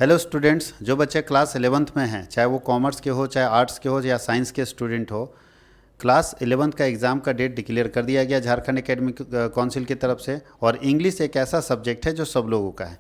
Hello students, जो बच्चे class 11th में हैं, चाहे वो कॉमर्स के हो, चाहे आर्ट्स के हो या साइंस के स्टूडेंट हो, क्लास 11th का एग्ज़ाम का डेट डिक्लेयर कर दिया गया झारखंड एकेडमिक काउंसिल की तरफ से। और इंग्लिश एक ऐसा सब्जेक्ट है जो सब लोगों का है।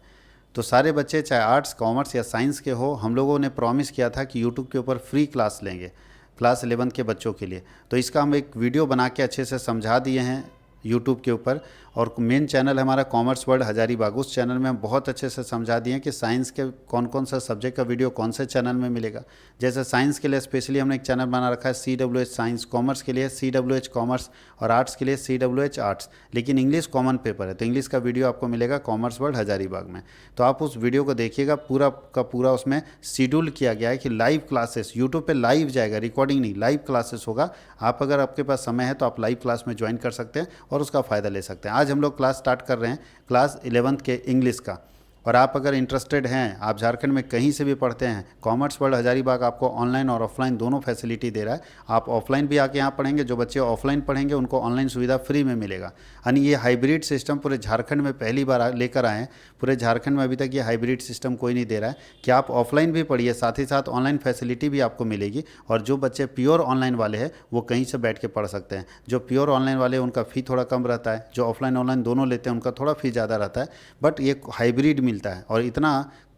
तो सारे बच्चे चाहे आर्ट्स, कॉमर्स या साइंस के हो, हम लोगों ने प्रॉमिस किया था कि यूट्यूब के ऊपर फ्री क्लास लेंगे क्लास 11th के बच्चों के लिए। तो इसका हम एक वीडियो बना के अच्छे से समझा दिए हैं यूट्यूब के ऊपर। और मेन चैनल है हमारा कॉमर्स वर्ल्ड हजारीबाग, उस चैनल में हम बहुत अच्छे से समझा दिए हैं कि साइंस के कौन कौन सा सब्जेक्ट का वीडियो कौन से चैनल में मिलेगा। जैसे साइंस के लिए स्पेशली हमने एक चैनल बना रखा है CWH साइंस, कॉमर्स के लिए CWH कॉमर्स और आर्ट्स के लिए CWH आर्ट्स। लेकिन इंग्लिश कॉमन पेपर है तो इंग्लिश का वीडियो आपको मिलेगा कॉमर्स वर्ल्ड हजारीबाग में। तो आप उस वीडियो को देखिएगा, पूरा का पूरा उसमें शेड्यूल किया गया है कि लाइव क्लासेस यूट्यूब पे लाइव जाएगा, रिकॉर्डिंग नहीं, लाइव क्लासेस होगा। आप अगर आपके पास समय है तो आप लाइव क्लास में ज्वाइन कर सकते हैं और उसका फ़ायदा ले सकते हैं। आज हम लोग क्लास स्टार्ट कर रहे हैं क्लास 11th के इंग्लिश का। और आप अगर इंटरेस्टेड हैं, आप झारखंड में कहीं से भी पढ़ते हैं, कॉमर्स वर्ल्ड हजारीबाग आपको ऑनलाइन और ऑफलाइन दोनों फैसिलिटी दे रहा है। आप ऑफलाइन भी आके यहाँ पढ़ेंगे, जो बच्चे ऑफलाइन पढ़ेंगे उनको ऑनलाइन सुविधा फ्री में मिलेगा। यानी ये हाइब्रिड सिस्टम पूरे झारखंड में पहली बार लेकर आए हैं। पूरे झारखंड में अभी तक ये हाइब्रिड सिस्टम कोई नहीं दे रहा है कि आप ऑफलाइन भी पढ़िए, साथ ही साथ ऑनलाइन फैसिलिटी भी आपको मिलेगी। और जो बच्चे प्योर ऑनलाइन वाले हैं वो कहीं से बैठ के पढ़ सकते हैं। जो प्योर ऑनलाइन वाले हैं उनका फ़ी थोड़ा कम रहता है, जो ऑफलाइन ऑनलाइन दोनों लेते हैं उनका थोड़ा फ़ी ज़्यादा रहता है। बट ये हाइब्रिड मिलता है और इतना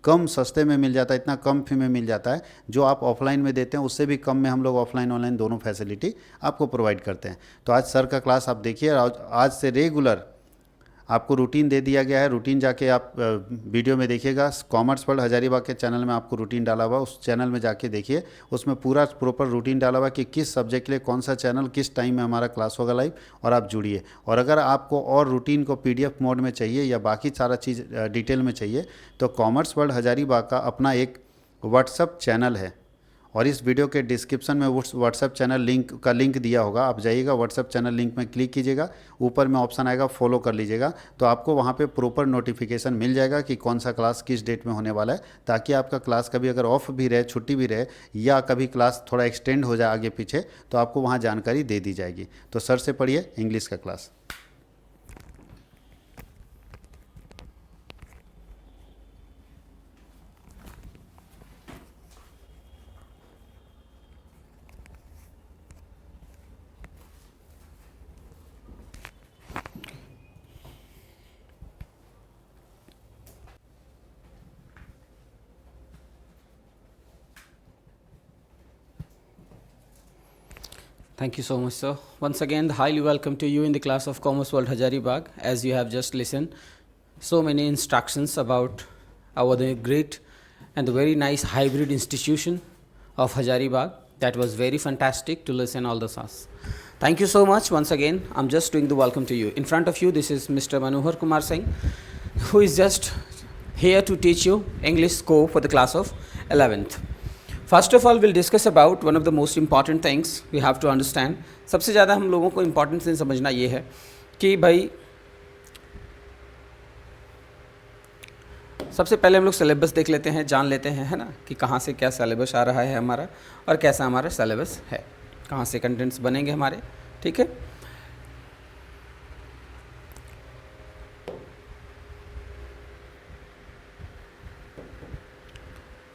कम सस्ते में मिल जाता है, इतना कम फी में मिल जाता है। जो आप ऑफलाइन में देते हैं उससे भी कम में हम लोग ऑफलाइन ऑनलाइन दोनों फैसिलिटी आपको प्रोवाइड करते हैं। तो आज सर का क्लास आप देखिए। आज से रेगुलर आपको रूटीन दे दिया गया है। रूटीन जाके आप वीडियो में देखिएगा, कॉमर्स वर्ल्ड हजारीबाग के चैनल में आपको रूटीन डाला हुआ, उस चैनल में जाके देखिए। उसमें पूरा प्रॉपर रूटीन डाला हुआ कि किस सब्जेक्ट के लिए कौन सा चैनल किस टाइम में हमारा क्लास होगा लाइव, और आप जुड़िए। और अगर आपको और रूटीन को PDF मोड में चाहिए या बाकी सारा चीज़ डिटेल में चाहिए तो कॉमर्स वर्ल्ड हजारीबाग का अपना एक व्हाट्सअप चैनल है और इस वीडियो के डिस्क्रिप्शन में उस व्हाट्सएप चैनल लिंक दिया होगा। आप जाइएगा, व्हाट्सएप चैनल लिंक में क्लिक कीजिएगा, ऊपर में ऑप्शन आएगा फॉलो कर लीजिएगा। तो आपको वहाँ पे प्रॉपर नोटिफिकेशन मिल जाएगा कि कौन सा क्लास किस डेट में होने वाला है, ताकि आपका क्लास कभी अगर ऑफ भी रहे, छुट्टी भी रहे, या कभी क्लास थोड़ा एक्सटेंड हो जाए आगे पीछे, तो आपको वहाँ जानकारी दे दी जाएगी। तो सर से पढ़िए इंग्लिश का class. Thank you so much, sir. Once again, highly welcome to you in the class of Commerce World Hajaribaग. As you have just listened, so many instructions about our the great and the very nice hybrid institution of Hajaribaग. That was very fantastic to listen all this us. Thank you so much once again. I'm just doing the welcome to you. In front of you, this is Mr. Manohar Kumar Singh, who is just here to teach you English score for the class of 11th. First of all will discuss about one of the most important things we have to understand. सबसे ज़्यादा हम लोगों को important thing समझना ये है कि भाई सबसे पहले हम लोग सिलेबस देख लेते हैं, जान लेते हैं, है ना, कि कहाँ से क्या सिलेबस आ रहा है हमारा और कैसा हमारा सिलेबस है, कहाँ से कंटेंट्स बनेंगे हमारे। ठीक है,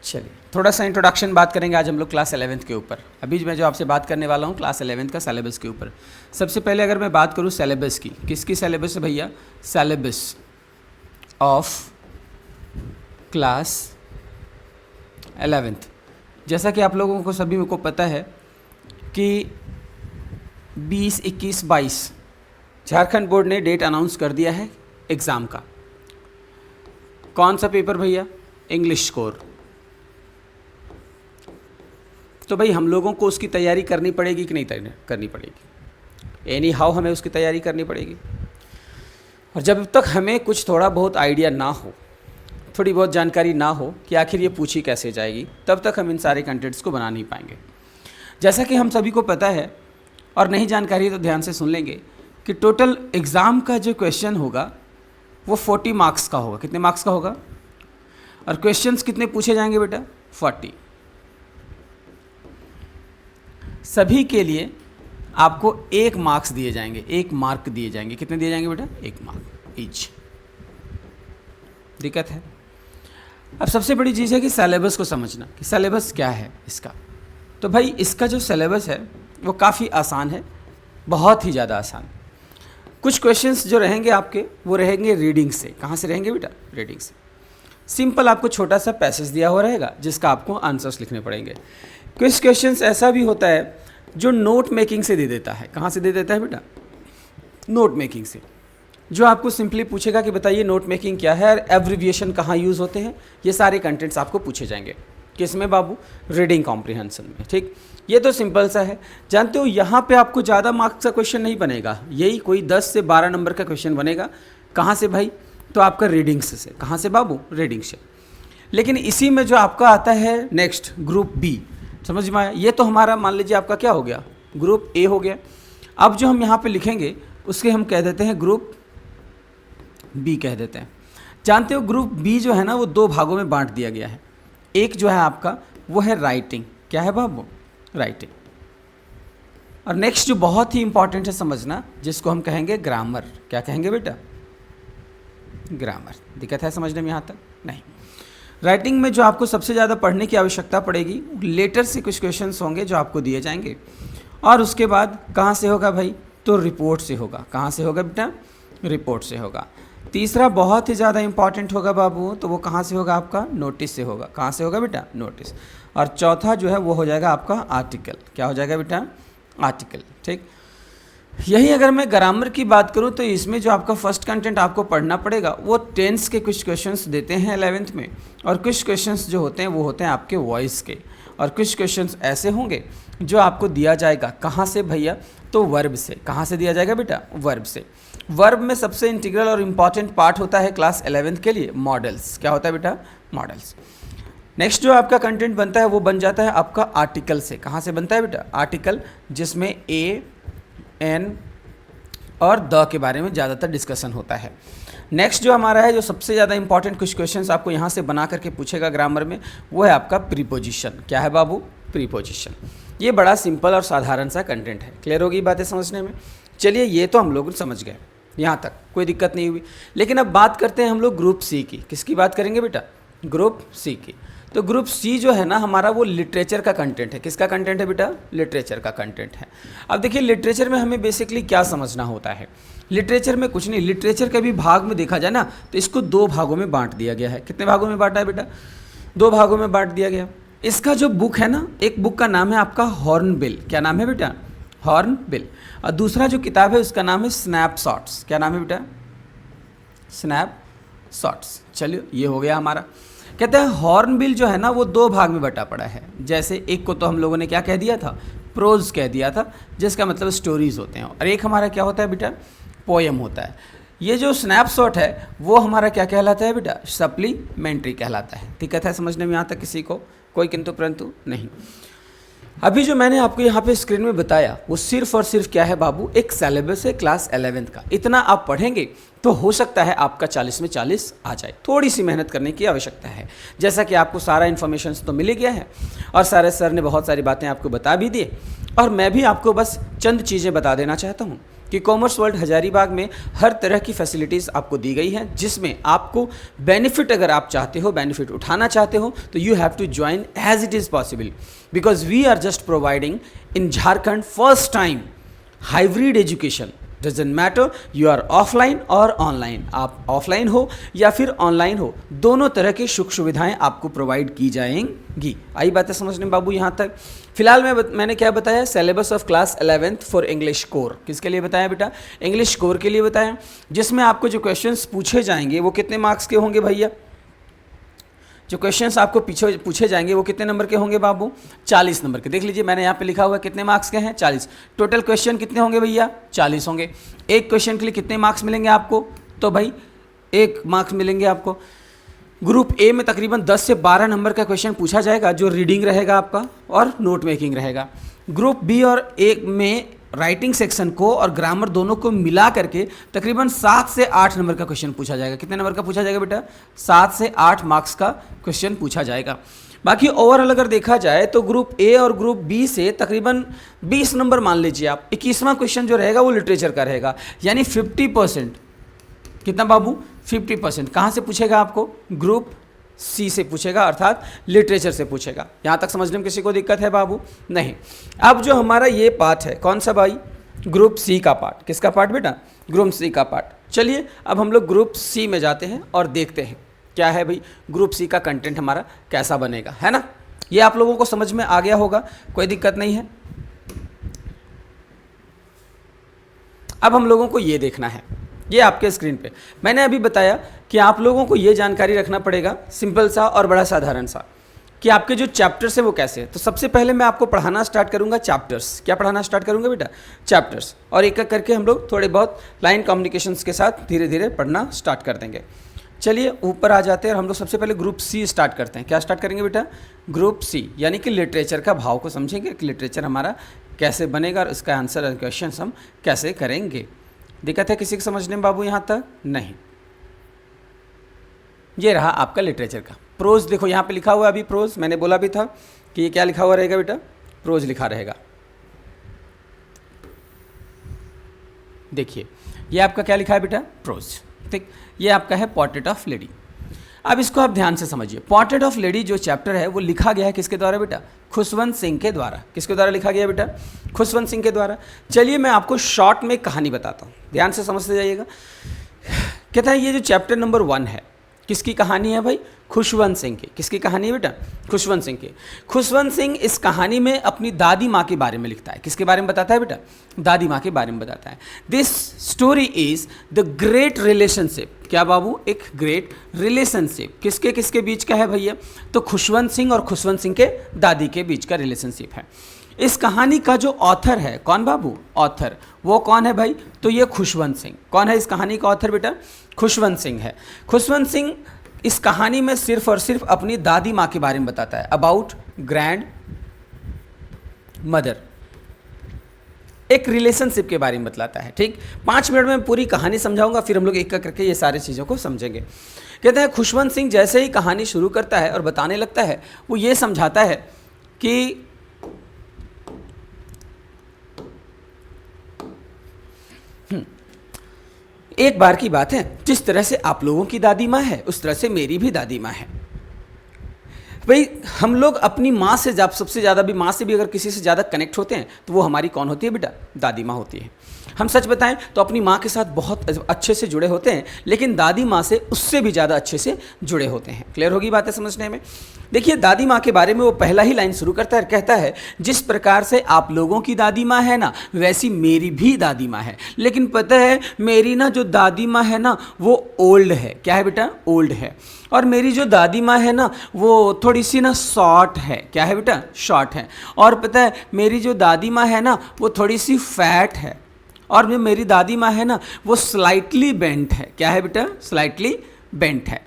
चलिए थोड़ा सा इंट्रोडक्शन बात करेंगे आज हम लोग क्लास 11th के ऊपर। अभी मैं जो आपसे बात करने वाला हूँ क्लास 11th का सिलेबस के ऊपर। सबसे पहले अगर मैं बात करूँ सिलेबस की, किसकी सिलेबस है भैया? Syllabus of class 11th। जैसा कि आप लोगों को सभी को पता है कि 20, 21, 22 झारखंड बोर्ड ने डेट अनाउंस कर दिया है एग्ज़ाम का। कौन सा पेपर भैया? English score. तो भाई हम लोगों को उसकी तैयारी करनी पड़ेगी कि नहीं करनी पड़ेगी? एनी हाउ हमें उसकी तैयारी करनी पड़ेगी। और जब तक हमें कुछ थोड़ा बहुत आइडिया ना हो, थोड़ी बहुत जानकारी ना हो कि आखिर ये पूछी कैसे जाएगी, तब तक हम इन सारे कंटेंट्स को बना नहीं पाएंगे। जैसा कि हम सभी को पता है, और नहीं जानकारी तो ध्यान से सुन लेंगे, कि टोटल एग्ज़ाम का जो क्वेश्चन होगा वो 40 मार्क्स का होगा। कितने मार्क्स का होगा? और क्वेश्चंस कितने पूछे जाएंगे बेटा? 40। सभी के लिए आपको 1 मार्क्स दिए जाएंगे, 1 मार्क दिए जाएंगे। कितने दिए जाएंगे बेटा? 1 मार्क ईच। दिक्कत है? अब सबसे बड़ी चीज़ है कि सिलेबस को समझना कि सिलेबस क्या है इसका। तो भाई इसका जो सिलेबस है वो काफ़ी आसान है, बहुत ही ज़्यादा आसान। कुछ क्वेश्चंस जो रहेंगे आपके वो रहेंगे रीडिंग से। कहाँ से रहेंगे बेटा? रीडिंग से। सिंपल आपको छोटा सा पैसेज दिया हुआ रहेगा जिसका आपको आंसर्स लिखने पड़ेंगे। कुछ क्वेश्चंस ऐसा भी होता है जो नोट मेकिंग से दे देता है। कहाँ से दे देता है बेटा? नोट मेकिंग से। जो आपको सिंपली पूछेगा कि बताइए नोट मेकिंग क्या है और एब्रिविएशन कहाँ यूज़ होते हैं, ये सारे कंटेंट्स आपको पूछे जाएंगे। किस में बाबू? रीडिंग कॉम्प्रिहेंशन में। ठीक, ये तो सिंपल सा है। जानते हो यहाँ पे आपको ज़्यादा मार्क्स का क्वेश्चन नहीं बनेगा, यही कोई 10 से 12 नंबर का क्वेश्चन बनेगा। कहाँ से भाई? तो आपका रीडिंग से। कहाँ से बाबू? रीडिंग से। लेकिन इसी में जो आपका आता है नेक्स्ट ग्रुप बी, समझ में आया? ये तो हमारा मान लीजिए आपका क्या हो गया? ग्रुप ए हो गया। अब जो हम यहाँ पे लिखेंगे उसके हम कह देते हैं ग्रुप बी कह देते हैं। जानते हो ग्रुप बी जो है ना वो 2 भागों में बांट दिया गया है। एक जो है आपका वो है राइटिंग। क्या है बाबू? राइटिंग। और नेक्स्ट जो बहुत ही इंपॉर्टेंट है समझना, जिसको हम कहेंगे ग्रामर। क्या कहेंगे बेटा? ग्रामर। दिक्कत है समझने में यहाँ तक? नहीं। राइटिंग में जो आपको सबसे ज़्यादा पढ़ने की आवश्यकता पड़ेगी, लेटर से कुछ क्वेश्चंस होंगे जो आपको दिए जाएंगे, और उसके बाद कहाँ से होगा भाई? तो रिपोर्ट से होगा। कहाँ से होगा बेटा? रिपोर्ट से होगा। तीसरा बहुत ही ज़्यादा इंपॉर्टेंट होगा बाबू, तो वो कहाँ से होगा आपका? नोटिस से होगा। कहाँ से होगा बेटा? नोटिस। और चौथा जो है वो हो जाएगा आपका आर्टिकल। क्या हो जाएगा बेटा? आर्टिकल। ठीक, यही अगर मैं ग्रामर की बात करूं तो इसमें जो आपका फर्स्ट कंटेंट आपको पढ़ना पड़ेगा वो टेंस के कुछ क्वेश्चंस देते हैं 11th में, और कुछ क्वेश्चंस जो होते हैं वो होते हैं आपके वॉइस के, और कुछ क्वेश्चंस ऐसे होंगे जो आपको दिया जाएगा। कहाँ से भैया? तो वर्ब से। कहाँ से दिया जाएगा बेटा? वर्ब से। वर्ब में सबसे इंटीग्रल और इम्पॉर्टेंट पार्ट होता है क्लास 11th के लिए मॉडल्स। क्या होता है बेटा? मॉडल्स। नेक्स्ट जो आपका कंटेंट बनता है वो बन जाता है आपका आर्टिकल से। कहाँ से बनता है बेटा? आर्टिकल, जिसमें ए, एन और द के बारे में ज़्यादातर डिस्कशन होता है। नेक्स्ट जो हमारा है, जो सबसे ज़्यादा इंपॉर्टेंट कुछ क्वेश्चंस आपको यहाँ से बना करके पूछेगा ग्रामर में, वो है आपका प्रीपोजिशन। क्या है बाबू? प्रीपोजिशन। ये बड़ा सिंपल और साधारण सा कंटेंट है। क्लियर होगी बातें समझने में? चलिए, ये तो हम लोग समझ गए, यहाँ तक कोई दिक्कत नहीं हुई। लेकिन अब बात करते हैं हम लोग ग्रुप सी की। किसकी बात करेंगे बेटा? ग्रुप सी की। तो ग्रुप सी जो है ना हमारा, वो लिटरेचर का कंटेंट है। किसका कंटेंट है बेटा? लिटरेचर का कंटेंट है। अब देखिए, लिटरेचर में हमें बेसिकली क्या समझना होता है? लिटरेचर में कुछ नहीं, लिटरेचर के भी भाग में देखा जाए ना तो इसको 2 भागों में बांट दिया गया है। कितने भागों में बांटा है बेटा? 2 भागों में बांट दिया गया। इसका जो बुक है ना, एक बुक का नाम है आपका हॉर्नबिल। क्या नाम है बेटा? हॉर्नबिल। और दूसरा जो किताब है उसका नाम है स्नैपशॉट्स। क्या नाम है बेटा? स्नैपशॉट्स। चलिए, ये हो गया हमारा। कहते हैं हॉर्नबिल जो है ना वो 2 भाग में बटा पड़ा है। जैसे एक को तो हम लोगों ने क्या कह दिया था? प्रोज कह दिया था, जिसका मतलब स्टोरीज होते हैं, और एक हमारा क्या होता है बेटा? पोएम होता है। ये जो स्नैपशॉट है वो हमारा क्या कहलाता है बेटा? सप्लीमेंट्री कहलाता है। दिक्कत है समझने में यहाँ तक किसी को? कोई किंतु परंतु नहीं। अभी जो मैंने आपको यहाँ पे स्क्रीन में बताया वो सिर्फ और सिर्फ क्या है बाबू? एक सिलेबस है क्लास 11th का। इतना आप पढ़ेंगे तो हो सकता है आपका 40 में 40 आ जाए। थोड़ी सी मेहनत करने की आवश्यकता है। जैसा कि आपको सारा इन्फॉर्मेशन तो मिल गया है, और सारे सर ने बहुत सारी बातें आपको बता भी दी, और मैं भी आपको बस चंद चीज़ें बता देना चाहता हूँ कि कॉमर्स वर्ल्ड हजारीबाग में हर तरह की फैसिलिटीज़ आपको दी गई हैं, जिसमें आपको बेनिफिट, अगर आप चाहते हो, बेनिफिट उठाना चाहते हो, तो you have to join as it is possible, because we are just providing in Jharkhand first time hybrid education. Doesn't matter you are offline और ऑनलाइन, आप ऑफलाइन हो या फिर ऑनलाइन हो, दोनों तरह की सुख सुविधाएं आपको प्रोवाइड की जाएंगी। आई बातें समझने बाबू यहाँ तक? फिलहाल मैंने क्या बताया? Syllabus of class 11th for English core. किसके लिए बताया बेटा? इंग्लिश कोर के लिए बताया, जिसमें आपको जो क्वेश्चंस पूछे जाएंगे वो कितने मार्क्स के होंगे भैया? जो क्वेश्चंस आपको पीछे पूछे जाएंगे वो कितने नंबर के होंगे बाबू? 40 नंबर के। देख लीजिए, मैंने यहाँ पे लिखा हुआ है कितने मार्क्स के हैं? 40। टोटल क्वेश्चन कितने होंगे भैया? 40 होंगे। एक क्वेश्चन के लिए कितने मार्क्स मिलेंगे आपको? तो भाई 1 मार्क्स मिलेंगे आपको। ग्रुप ए में तकरीबन 10 से 12 नंबर का क्वेश्चन पूछा जाएगा, जो रीडिंग रहेगा आपका और नोट मेकिंग रहेगा। ग्रुप बी और ए में राइटिंग सेक्शन को और ग्रामर दोनों को मिला करके तकरीबन 7 से 8 नंबर का क्वेश्चन पूछा जाएगा। कितने नंबर का पूछा जाएगा बेटा? 7 से 8 मार्क्स का क्वेश्चन पूछा जाएगा। बाकी ओवरऑल अगर देखा जाए तो ग्रुप ए और ग्रुप बी से तकरीबन 20 नंबर मान लीजिए आप। 21वां क्वेश्चन जो रहेगा वो लिटरेचर का रहेगा, यानी 50%। कितना बाबू? 50%। कहाँ से पूछेगा आपको? ग्रुप सी से पूछेगा, अर्थात लिटरेचर से पूछेगा। यहाँ तक समझने में किसी को दिक्कत है बाबू? नहीं। अब जो हमारा ये पार्ट है, कौन सा भाई? ग्रुप सी का पार्ट। किसका पार्ट बेटा? ग्रुप सी का पार्ट। चलिए अब हम लोग ग्रुप सी में जाते हैं और देखते हैं क्या है भाई ग्रुप सी का कंटेंट हमारा कैसा बनेगा, है ना? ये आप लोगों को समझ में आ गया होगा, कोई दिक्कत नहीं है। अब हम लोगों को ये देखना है, ये आपके स्क्रीन पे मैंने अभी बताया कि आप लोगों को ये जानकारी रखना पड़ेगा, सिंपल सा और बड़ा साधारण सा, कि आपके जो चैप्टर्स है वो कैसे है। तो सबसे पहले मैं आपको पढ़ाना स्टार्ट करूंगा चैप्टर्स। क्या पढ़ाना स्टार्ट करूंगा बेटा? चैप्टर्स। और एक एक करके हम लोग थोड़े बहुत लाइन कम्युनिकेशंस के साथ धीरे धीरे पढ़ना स्टार्ट कर देंगे। चलिए ऊपर आ जाते हैं और हम लोग सबसे पहले ग्रुप सी स्टार्ट करते हैं। क्या स्टार्ट करेंगे बेटा? ग्रुप सी, यानी कि लिटरेचर का भाव को समझेंगे कि लिटरेचर हमारा कैसे बनेगा और इसका आंसर और क्वेश्चन हम कैसे करेंगे। दिक्कत है किसी को समझने में बाबू यहाँ तक? नहीं। ये रहा आपका लिटरेचर का प्रोज। देखो यहाँ पे लिखा हुआ है अभी प्रोज, मैंने बोला भी था कि ये क्या लिखा हुआ रहेगा बेटा? प्रोज लिखा रहेगा। देखिए ये आपका क्या लिखा है बेटा? प्रोज। ठीक, ये आपका है पोर्ट्रेट ऑफ लेडी। अब इसको आप ध्यान से समझिए। पोर्ट्रेट ऑफ लेडी जो चैप्टर है वो लिखा गया है किसके द्वारा बेटा? खुशवंत सिंह के द्वारा। किसके द्वारा लिखा गया बेटा? खुशवंत सिंह के द्वारा। चलिए मैं आपको शॉर्ट में कहानी बताता हूँ, ध्यान से समझते जाइएगा। कहता है ये जो चैप्टर नंबर 1 है, किसकी कहानी है भाई? खुशवंत सिंह की। किसकी कहानी है बेटा? खुशवंत सिंह की। खुशवंत सिंह इस कहानी में अपनी दादी माँ के बारे में लिखता है। किसके बारे में बताता है बेटा? दादी माँ के बारे में बताता है। This story is the great relationship. क्या बाबू? एक ग्रेट रिलेशनशिप। किसके किसके बीच का है भैया? तो खुशवंत सिंह और खुशवंत सिंह के दादी के बीच का रिलेशनशिप है। इस कहानी का जो ऑथर है, कौन बाबू? ऑथर। वो कौन है भाई? तो ये खुशवंत सिंह। कौन है इस कहानी का ऑथर बेटा? खुशवंत सिंह है। खुशवंत सिंह इस कहानी में सिर्फ और सिर्फ अपनी दादी माँ के बारे में बताता है, अबाउट ग्रैंड मदर। एक रिलेशनशिप के बारे में बतलाता है। ठीक, 5 मिनट में पूरी कहानी समझाऊंगा, फिर हम लोग एक एक करके ये सारी चीज़ों को समझेंगे। कहते हैं खुशवंत सिंह जैसे ही कहानी शुरू करता है और बताने लगता है, वो ये समझाता है कि एक बार की बात है, जिस तरह से आप लोगों की दादी माँ है उस तरह से मेरी भी दादी माँ है। भाई हम लोग अपनी माँ से जब सबसे ज़्यादा भी, माँ से भी अगर किसी से ज़्यादा कनेक्ट होते हैं तो वो हमारी कौन होती है बेटा? दादी माँ होती है। हम सच बताएं तो अपनी माँ के साथ बहुत अच्छे से जुड़े होते हैं, लेकिन दादी माँ से उससे भी ज़्यादा अच्छे से जुड़े होते हैं। क्लियर होगी बातें समझने में? देखिए दादी माँ के बारे में वो पहला ही लाइन शुरू करता है, कहता है जिस प्रकार से आप लोगों की दादी माँ है ना, वैसी मेरी भी दादी माँ है। लेकिन पता है मेरी ना जो दादी माँ है ना वो ओल्ड है। क्या है बेटा? ओल्ड है। और मेरी जो दादी माँ है ना वो थोड़ी सी ना शॉर्ट है। क्या है बेटा? शॉर्ट है। और पता है मेरी जो दादी माँ है ना वो थोड़ी सी फैट है। और जो मेरी दादी माँ है ना वो स्लाइटली बेंट है। क्या है बेटा? स्लाइटली बेंट है।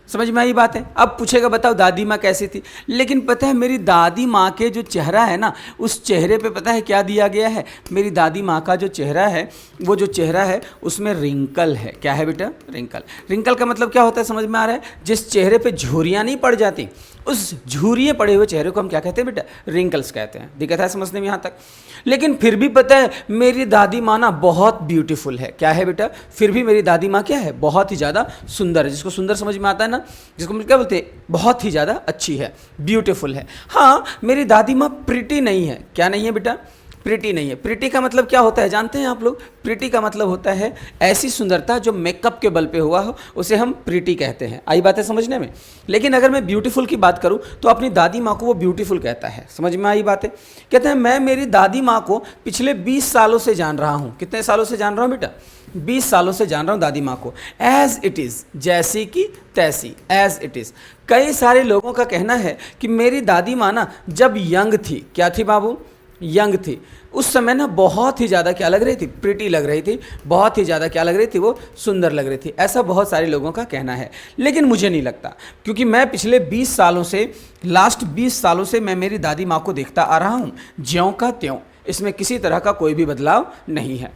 समझ में आई बात है? अब पूछेगा बताओ दादी माँ कैसी थी? लेकिन पता है मेरी दादी माँ के जो चेहरा है ना, उस चेहरे पे पता है क्या दिया गया है? मेरी दादी माँ का जो चेहरा है, वो जो चेहरा है उसमें रिंकल है। क्या है बेटा? रिंकल। रिंकल का मतलब क्या होता है समझ में आ रहा है? जिस चेहरे पे झुर्रियाँ नहीं पड़ जाती, उस झुर्रियाँ पड़े हुए चेहरे को हम क्या कहते हैं बेटा? रिंकल्स कहते हैं। दिक्कत है समझने में यहाँ तक? लेकिन फिर भी पता है मेरी दादी माँ ना बहुत ब्यूटीफुल है। क्या है बेटा? फिर भी मेरी दादी माँ क्या है? बहुत ही ज़्यादा सुंदर है। जिसको सुंदर समझ में आता है ना, जिसको हम क्या बोलते हैं? बहुत ही ज़्यादा अच्छी है, ब्यूटीफुल है। हाँ, मेरी दादी माँ प्रिटी नहीं है। क्या नहीं है बेटा? प्रिटी नहीं है। प्रिटी का मतलब क्या होता है जानते हैं आप लोग? प्रिटी का मतलब होता है ऐसी सुंदरता जो मेकअप के बल पे हुआ हो, उसे हम प्रिटी कहते हैं। आई बात है समझने में? लेकिन अगर मैं ब्यूटीफुल की बात करूं तो अपनी दादी माँ को वो ब्यूटीफुल कहता है। समझ में आई बात है? कहते हैं मैं मेरी दादी माँ को पिछले 20 सालों से जान रहा हूँ। कितने सालों से जान रहा हूँ बेटा? 20 सालों से जान रहा हूँ दादी माँ को। एज इट इज़, जैसी की तैसी, एज इट इज़। कई सारे लोगों का कहना है कि मेरी दादी माँ ना जब यंग थी, क्या थी बाबू? यंग थी, उस समय ना बहुत ही ज़्यादा क्या लग रही थी? प्रिटी लग रही थी। बहुत ही ज़्यादा क्या लग रही थी? वो सुंदर लग रही थी। ऐसा बहुत सारे लोगों का कहना है, लेकिन मुझे नहीं लगता, क्योंकि मैं पिछले 20 सालों से, लास्ट 20 सालों से मैं मेरी दादी माँ को देखता आ रहा हूँ, ज्यों का त्यों। इसमें किसी तरह का कोई भी बदलाव नहीं है।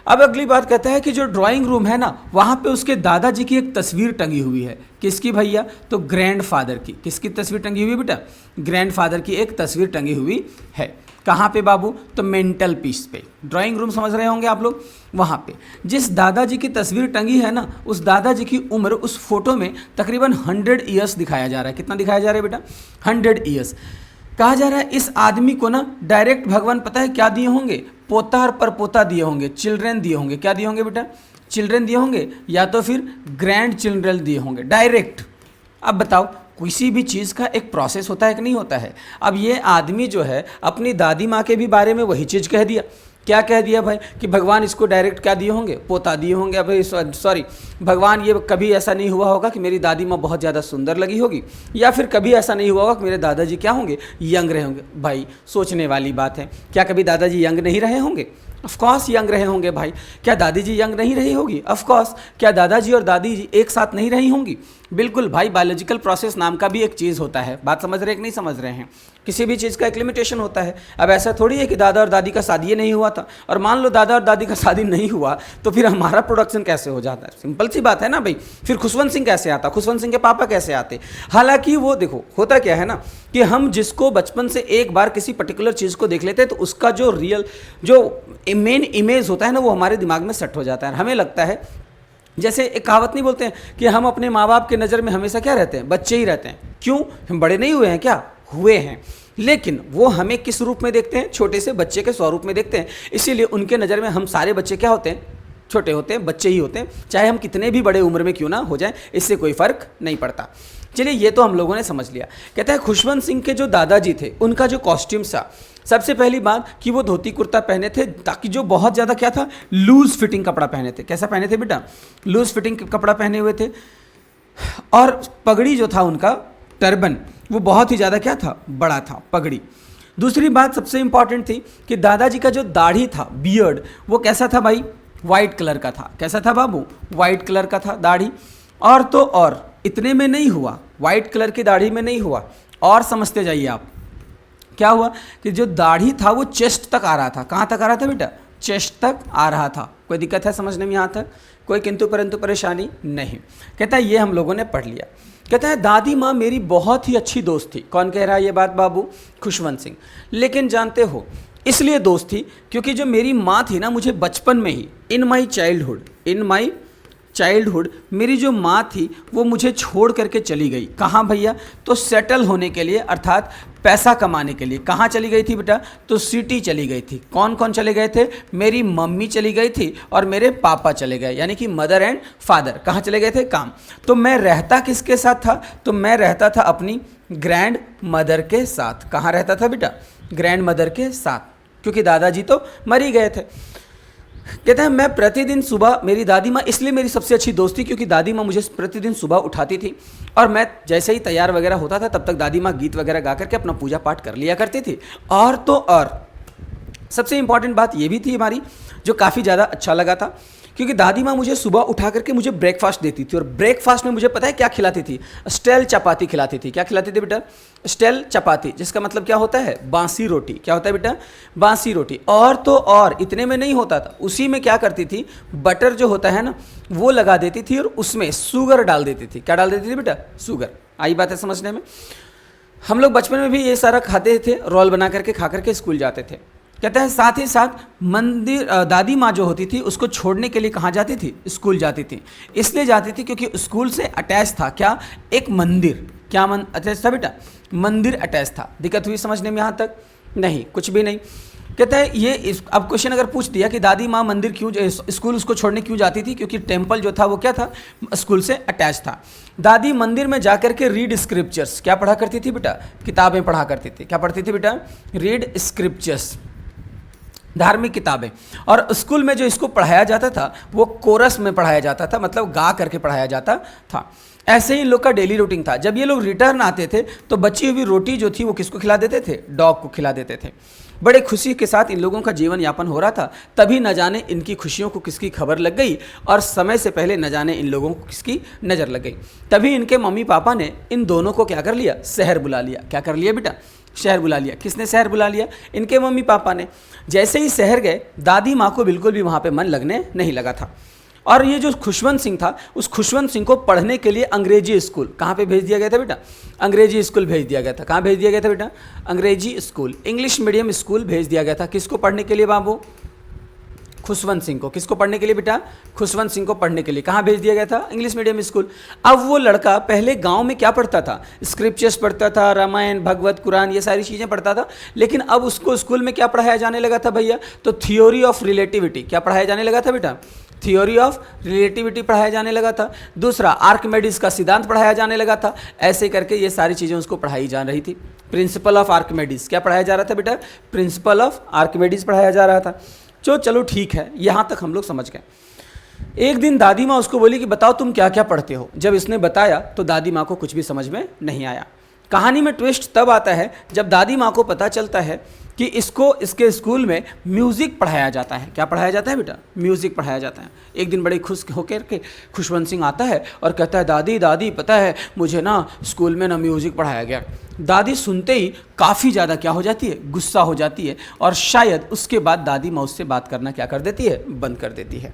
अब अगली बात कहता है कि जो ड्राइंग रूम है ना, वहाँ पे उसके दादाजी की एक तस्वीर टंगी हुई है। किसकी भैया? तो ग्रैंडफादर की। किसकी तस्वीर टंगी हुई है बेटा? ग्रैंडफादर की एक तस्वीर टंगी हुई है। कहाँ पे बाबू? तो मेंटल पीस पे। ड्राइंग रूम समझ रहे होंगे आप लोग, वहाँ पे जिस दादाजी की तस्वीर टंगी है ना, उस दादाजी की उम्र उस फोटो में तकरीबन 100 ईयर्स दिखाया जा रहा है। कितना दिखाया जा रहा है बेटा? 100 ईयर्स। कहा जा रहा है इस आदमी को ना डायरेक्ट भगवान पता है क्या दिए होंगे? पोता और परपोता दिए होंगे, चिल्ड्रेन दिए होंगे। क्या दिए होंगे बेटा? चिल्ड्रेन दिए होंगे, या तो फिर ग्रैंड चिल्ड्रेन दिए होंगे, डायरेक्ट। अब बताओ, किसी भी चीज़ का एक प्रोसेस होता है कि नहीं होता है? अब ये आदमी जो है अपनी दादी माँ के भी बारे में वही चीज़ कह दिया। क्या कह दिया भाई? कि भगवान इसको डायरेक्ट क्या दिए होंगे? पोता दिए होंगे। अब सॉरी, भगवान ये कभी ऐसा नहीं हुआ होगा कि मेरी दादी माँ बहुत ज़्यादा सुंदर लगी होगी, या फिर कभी ऐसा नहीं हुआ होगा कि मेरे दादाजी क्या होंगे? यंग रहे होंगे। भाई सोचने वाली बात है। क्या कभी दादाजी यंग नहीं रहे होंगे? ऑफकोर्स यंग रहे होंगे भाई। क्या दादी जी यंग नहीं रही होगी? ऑफकोर्स। क्या दादाजी और दादी जी एक साथ नहीं रही होंगी? बिल्कुल भाई। बायोलॉजिकल प्रोसेस नाम का भी एक चीज़ होता है। बात समझ रहे हैं कि नहीं समझ रहे हैं? किसी भी चीज़ का एक लिमिटेशन होता है। अब ऐसा थोड़ी है कि दादा और दादी का शादी नहीं हुआ था, और मान लो दादा और दादी का शादी नहीं हुआ तो फिर हमारा प्रोडक्शन कैसे हो जाता है? सिंपल सी बात है ना भाई। फिर खुशवंत सिंह कैसे आता? खुशवंत सिंह के पापा कैसे आते? हालांकि वो देखो, होता क्या है ना कि हम जिसको बचपन से एक बार किसी पर्टिकुलर चीज़ को देख लेते हैं तो उसका जो रियल जो मेन इमेज होता है ना, वो हमारे दिमाग में सेट हो जाता है। हमें लगता है, जैसे एक कहावत नहीं बोलते हैं कि हम अपने माँ बाप के नज़र में हमेशा क्या रहते हैं? बच्चे ही रहते हैं। क्यों? हम बड़े नहीं हुए हैं क्या? हुए हैं, लेकिन वो हमें किस रूप में देखते हैं? छोटे से बच्चे के स्वरूप में देखते हैं। इसीलिए उनके नज़र में हम सारे बच्चे क्या होते हैं? छोटे होते हैं, बच्चे ही होते हैं। चाहे हम कितने भी बड़े उम्र में क्यों ना हो जाएं, इससे कोई फ़र्क नहीं पड़ता। चलिए, ये तो हम लोगों ने समझ लिया। कहता है खुशवंत सिंह के जो दादाजी थे, उनका जो कॉस्ट्यूम था, सबसे पहली बात कि वो धोती कुर्ता पहने थे, ताकि जो बहुत ज़्यादा क्या था? लूज फिटिंग कपड़ा पहने थे। कैसा पहने थे बेटा? लूज फिटिंग कपड़ा पहने हुए थे। और पगड़ी जो था उनका, टर्बन, वो बहुत ही ज़्यादा क्या था? बड़ा था पगड़ी। दूसरी बात सबसे इंपॉर्टेंट थी कि दादाजी का जो दाढ़ी था, बियर्ड, वो कैसा था भाई? वाइट कलर का था। कैसा था बाबू? वाइट कलर का था दाढ़ी। और तो और इतने में नहीं हुआ, वाइट कलर की दाढ़ी में नहीं हुआ, और समझते जाइए आप। क्या हुआ कि जो दाढ़ी था वो चेस्ट तक आ रहा था। कहाँ तक आ रहा था बेटा? चेस्ट तक आ रहा था। कोई दिक्कत है समझने में यहाँ तक? कोई किंतु परंतु परेशानी नहीं। कहता है ये हम लोगों ने पढ़ लिया। कहता है दादी माँ मेरी बहुत ही अच्छी दोस्त थी। कौन कह रहा है ये बात बाबू? खुशवंत सिंह। लेकिन जानते हो इसलिए दोस्त थी क्योंकि जो मेरी माँ थी ना, मुझे बचपन में ही, इन माई चाइल्डहुड मेरी जो माँ थी वो मुझे छोड़ करके चली गई। कहाँ भैया? तो सेटल होने के लिए, अर्थात पैसा कमाने के लिए। कहाँ चली गई थी बेटा? तो सिटी चली गई थी। कौन कौन चले गए थे? मेरी मम्मी चली गई थी और मेरे पापा चले गए, यानी कि मदर एंड फादर। कहाँ चले गए थे? काम। तो मैं रहता किसके साथ था? तो मैं रहता था अपनी ग्रैंड मदर के साथ। कहाँ रहता था बेटा? ग्रैंड मदर के साथ, क्योंकि दादाजी तो मर ही गए थे। कहते हैं मैं प्रतिदिन सुबह, मेरी दादी माँ इसलिए मेरी सबसे अच्छी दोस्त थी क्योंकि दादी माँ मुझे प्रतिदिन सुबह उठाती थी, और मैं जैसे ही तैयार वगैरह होता था तब तक दादी माँ गीत वगैरह गा करके अपना पूजा पाठ कर लिया करती थी। और तो और सबसे इंपॉर्टेंट बात ये भी थी हमारी, जो काफ़ी ज़्यादा अच्छा लगा था, क्योंकि दादी माँ मुझे सुबह उठा करके मुझे ब्रेकफास्ट देती थी, और ब्रेकफास्ट में मुझे पता है क्या खिलाती थी? स्टेल चपाती खिलाती थी। क्या खिलाती थी बेटा? स्टेल चपाती, जिसका मतलब क्या होता है? बासी रोटी। क्या होता है बेटा? बासी रोटी। और तो और इतने में नहीं होता था, उसी में क्या करती थी? बटर जो होता है ना, वो लगा देती थी और उसमें शुगर डाल देती थी। क्या डाल देती थी बेटा? शुगर। आई बात है समझने में? हम लोग बचपन में भी ये सारा खाते थे, रोल बना करके खा करके स्कूल जाते थे। कहता है साथ ही साथ मंदिर, दादी माँ जो होती थी उसको छोड़ने के लिए कहाँ जाती थी? स्कूल जाती थी। इसलिए जाती थी क्योंकि स्कूल से अटैच था क्या? एक मंदिर। क्या अटैच था बेटा? मंदिर अटैच था। दिक्कत हुई समझने में यहाँ तक? नहीं, कुछ भी नहीं। कहता है ये अब क्वेश्चन अगर पूछ दिया कि दादी माँ मंदिर क्यों, स्कूल उसको छोड़ने क्यों जाती थी? क्योंकि टेम्पल जो था वो क्या था? स्कूल से अटैच था। दादी मंदिर में जाकर के रीड स्क्रिप्चर्स, क्या पढ़ा करती थी बेटा? किताबें पढ़ा करती थी। क्या पढ़ती थी बेटा? रीड स्क्रिप्चर्स, धार्मिक किताबें। और स्कूल में जो इसको पढ़ाया जाता था वो कोरस में पढ़ाया जाता था, मतलब गा करके पढ़ाया जाता था। ऐसे ही इन लोग का डेली रूटीन था। जब ये लोग रिटर्न आते थे तो बची हुई रोटी जो थी वो किसको खिला देते थे? डॉग को खिला देते थे। बड़े खुशी के साथ इन लोगों का जीवन यापन हो रहा था। तभी न जाने इनकी खुशियों को किसकी खबर लग गई, और समय से पहले न जाने इन लोगों को किसकी नज़र लग गई। तभी इनके मम्मी पापा ने इन दोनों को क्या कर लिया? शहर बुला लिया। क्या कर लिया बेटा? शहर बुला लिया। किसने शहर बुला लिया? इनके मम्मी पापा ने। जैसे ही शहर गए, दादी माँ को बिल्कुल भी वहाँ पे मन लगने नहीं लगा था। और ये जो खुशवंत सिंह था, उस खुशवंत सिंह को पढ़ने के लिए अंग्रेजी स्कूल, कहाँ पे भेज दिया गया था बेटा? अंग्रेजी स्कूल भेज दिया गया था। कहाँ भेज दिया गया था बेटा? अंग्रेजी स्कूल, इंग्लिश मीडियम स्कूल भेज दिया गया था। किसको पढ़ने के लिए बाबू? खुशवंत सिंह को। किसको पढ़ने के लिए बेटा? खुशवंत सिंह को पढ़ने के लिए। कहाँ भेज दिया गया था? English medium school. अब वो लड़का पहले गांव में क्या पढ़ता था? स्क्रिप्चर्स पढ़ता था, रामायण, भगवत, कुरान, ये सारी चीज़ें पढ़ता था। लेकिन अब उसको स्कूल में क्या पढ़ाया जाने लगा था भैया? तो थियोरी ऑफ रिलेटिविटी। क्या पढ़ाया जाने लगा था बेटा? थियोरी ऑफ रिलेटिविटी पढ़ाया जाने लगा था। दूसरा, आर्किमेडिस का सिद्धांत पढ़ाया जाने लगा था। ऐसे करके ये सारी चीज़ें उसको पढ़ाई जा रही थी। प्रिंसिपल ऑफ आर्किमेडिस क्या पढ़ाया जा रहा था बेटा? प्रिंसिपल ऑफ आर्किमेडिस पढ़ाया जा रहा था। चलो ठीक है, यहाँ तक हम लोग समझ गए। एक दिन दादी माँ उसको बोली कि बताओ तुम क्या क्या पढ़ते हो। जब इसने बताया तो दादी माँ को कुछ भी समझ में नहीं आया। कहानी में ट्विस्ट तब आता है जब दादी माँ को पता चलता है कि इसको इसके स्कूल में म्यूज़िक पढ़ाया जाता है। क्या पढ़ाया जाता है बेटा? म्यूज़िक पढ़ाया जाता है। एक दिन बड़े खुश होकर के खुशवंत सिंह आता है और कहता है, दादी दादी पता है मुझे ना स्कूल में ना म्यूज़िक पढ़ाया गया। दादी सुनते ही काफ़ी ज़्यादा क्या हो जाती है? गुस्सा हो जाती है। और शायद उसके बाद दादी माँ उससे बात करना क्या कर देती है? बंद कर देती है।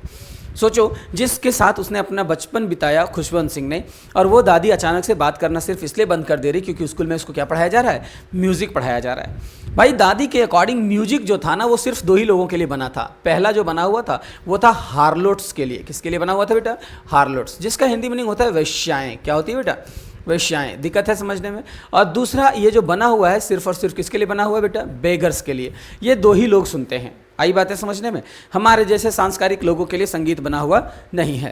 सोचो, जिसके साथ उसने अपना बचपन बिताया खुशवंत सिंह ने, और वो दादी अचानक से बात करना सिर्फ इसलिए बंद कर दे रही क्योंकि स्कूल में उसको क्या पढ़ाया जा रहा है? म्यूज़िक पढ़ाया जा रहा है। भाई दादी के अकॉर्डिंग म्यूजिक जो था ना, वो सिर्फ 2 ही लोगों के लिए बना था। पहला जो बना हुआ था वो था हार्लोट्स के लिए। किसके लिए बना हुआ था बेटा? हार्लोट्स, जिसका हिंदी मीनिंग होता है वेश्याएं। क्या होती है बेटा? वेश्याएं। दिक्कत है समझने में। और दूसरा ये जो बना हुआ है सिर्फ और सिर्फ किसके लिए बना हुआ है बेटा? बेगर्स के लिए। ये 2 ही लोग सुनते हैं। आई बातें समझने में? हमारे जैसे सांस्कारिक लोगों के लिए संगीत बना हुआ नहीं है।